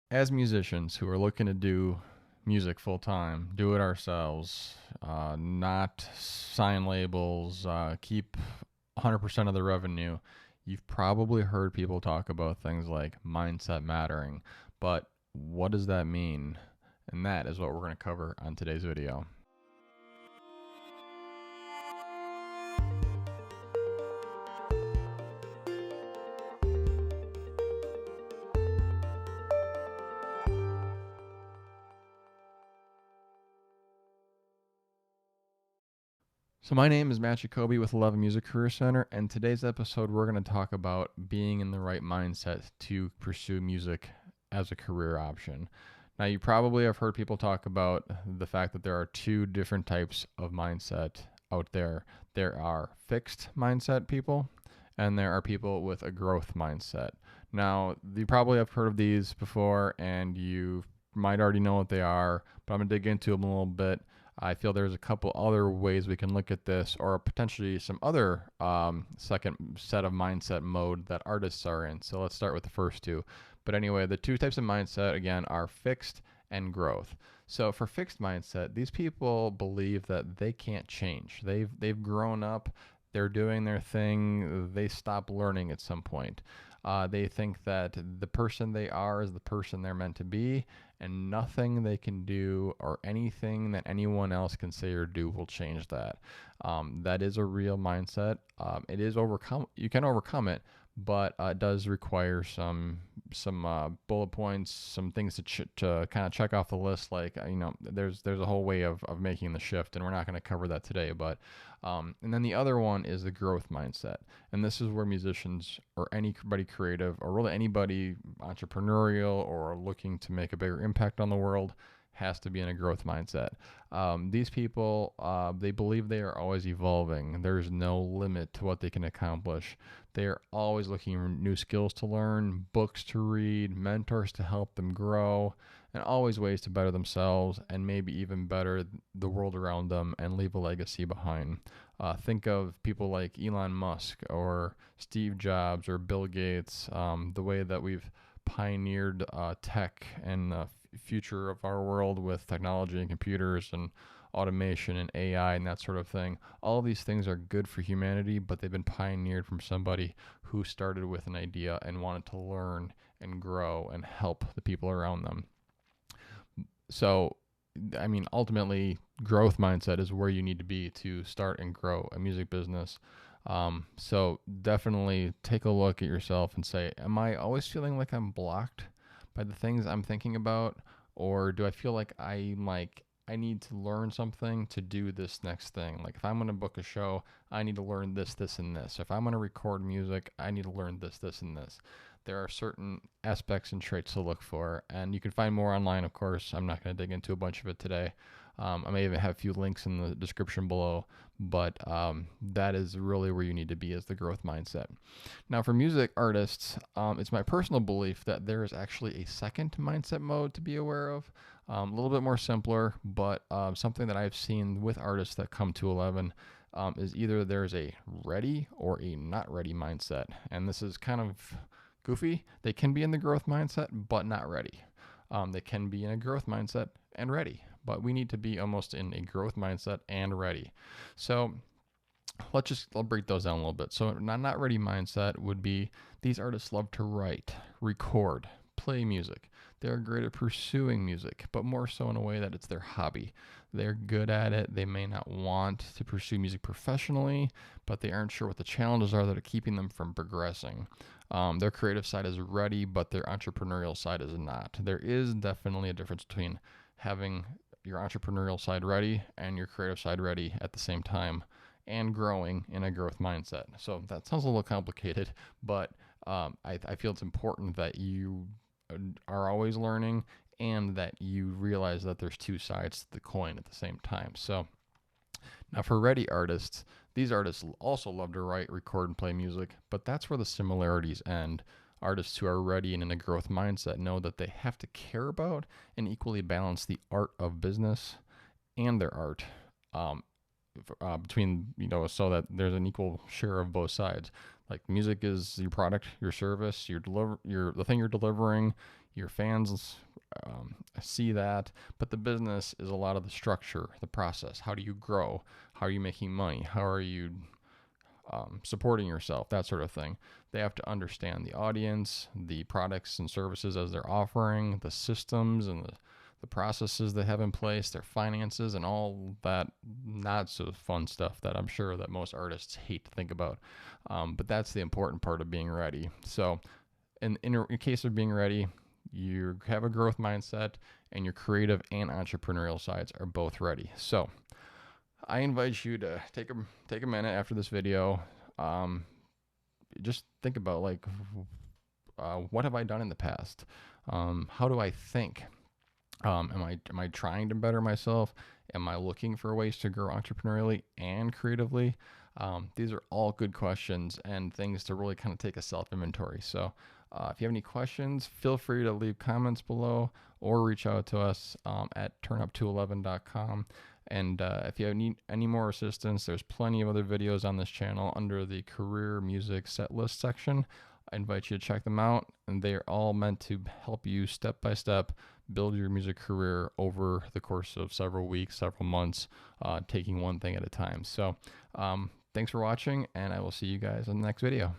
As musicians who are looking to do music full time, do it ourselves, not sign labels, keep 100% of the revenue, you've probably heard people talk about things like mindset mattering. But what does that mean? And that is what we're going to cover on today's video. So my name is Matt Jacoby with 11 Music Career Center, and today's episode we're going to talk about being in the right mindset to pursue music as a career option. Now you probably have heard people talk about the fact that there are two different types of mindset out there. There are fixed mindset people, and there are people with a growth mindset. Now you probably have heard of these before, and you might already know what they are, but I'm going to dig into them a little bit. I feel there's a couple other ways we can look at this, or potentially some other second set of mindset mode that artists are in. So let's start with the first two. But anyway, the two types of mindset, again, are fixed and growth. So for fixed mindset, these people believe that they can't change. They've grown up, they're doing their thing, they stop learning at some point. They think that the person they are is the person they're meant to be, and nothing they can do or anything that anyone else can say or do will change that. That is a real mindset. It is overcome. You can overcome it, but it does require some bullet points, some things to kind of check off the list. Like there's a whole way of making the shift, and we're not going to cover that today. But and then the other one is the growth mindset, and this is where musicians or anybody creative or really anybody entrepreneurial or looking to make a bigger impact on the world has to be in a growth mindset. These people, they believe they are always evolving. There's no limit to what they can accomplish. They are always looking for new skills to learn, books to read, mentors to help them grow, and always ways to better themselves and maybe even better the world around them and leave a legacy behind. Think of people like Elon Musk or Steve Jobs or Bill Gates, the way that we've pioneered tech and the future of our world with technology and computers and automation and AI and that sort of thing. All of these things are good for humanity, but they've been pioneered from somebody who started with an idea and wanted to learn and grow and help the people around them. So, I mean, ultimately, growth mindset is where you need to be to start and grow a music business. So definitely take a look at yourself and say, am I always feeling like I'm blocked by the things I'm thinking about? Or do I feel like I need to learn something to do this next thing? Like if I'm going to book a show, I need to learn this, this, and this. If I'm going to record music, I need to learn this, this, and this. There are certain aspects and traits to look for, and you can find more online, of course. I'm not going to dig into a bunch of it today. I may even have a few links in the description below, but that is really where you need to be as the growth mindset. Now, for music artists, it's my personal belief that there is actually a second mindset mode to be aware of. A little bit more simpler, but something that I've seen with artists that come to 11 is either there's a ready or a not ready mindset. And this is kind of goofy. They can be in the growth mindset, but not ready. They can be in a growth mindset and ready, but we need to be almost in a growth mindset and ready. So I'll break those down a little bit. So not ready mindset would be these artists love to write, record, play music. They're great at pursuing music, but more so in a way that it's their hobby. They're good at it. They may not want to pursue music professionally, but they aren't sure what the challenges are that are keeping them from progressing. Their creative side is ready, but their entrepreneurial side is not. There is definitely a difference between having your entrepreneurial side ready and your creative side ready at the same time and growing in a growth mindset. So that sounds a little complicated, but I feel it's important that you are always learning and that you realize that there's two sides to the coin at the same time. So now for ready artists, these artists also love to write, record, and play music, but that's where the similarities end. Artists who are ready and in a growth mindset know that they have to care about and equally balance the art of business and their art. Between so that there's an equal share of both sides. Like music is your product, your service, the thing you're delivering. your fans see that, but the business is a lot of the structure, the process. How do you grow? How are you making money? How are you supporting yourself? That sort of thing. They have to understand the audience, the products and services as they're offering, the systems and the processes they have in place, their finances, and all that not so fun stuff that I'm sure that most artists hate to think about. But that's the important part of being ready. So in case of being ready, you have a growth mindset and your creative and entrepreneurial sides are both ready. So I invite you to take a minute after this video. Just think about what have I done in the past? How do I think? Am I trying to better myself? Am I looking for ways to grow entrepreneurially and creatively? These are all good questions and things to really kind of take a self-inventory. So if you have any questions, feel free to leave comments below or reach out to us at turnup211.com. And if you need any more assistance, there's plenty of other videos on this channel under the career music set list section. I invite you to check them out, and they are all meant to help you step by step build your music career over the course of several weeks, several months, taking one thing at a time. So thanks for watching, and I will see you guys in the next video.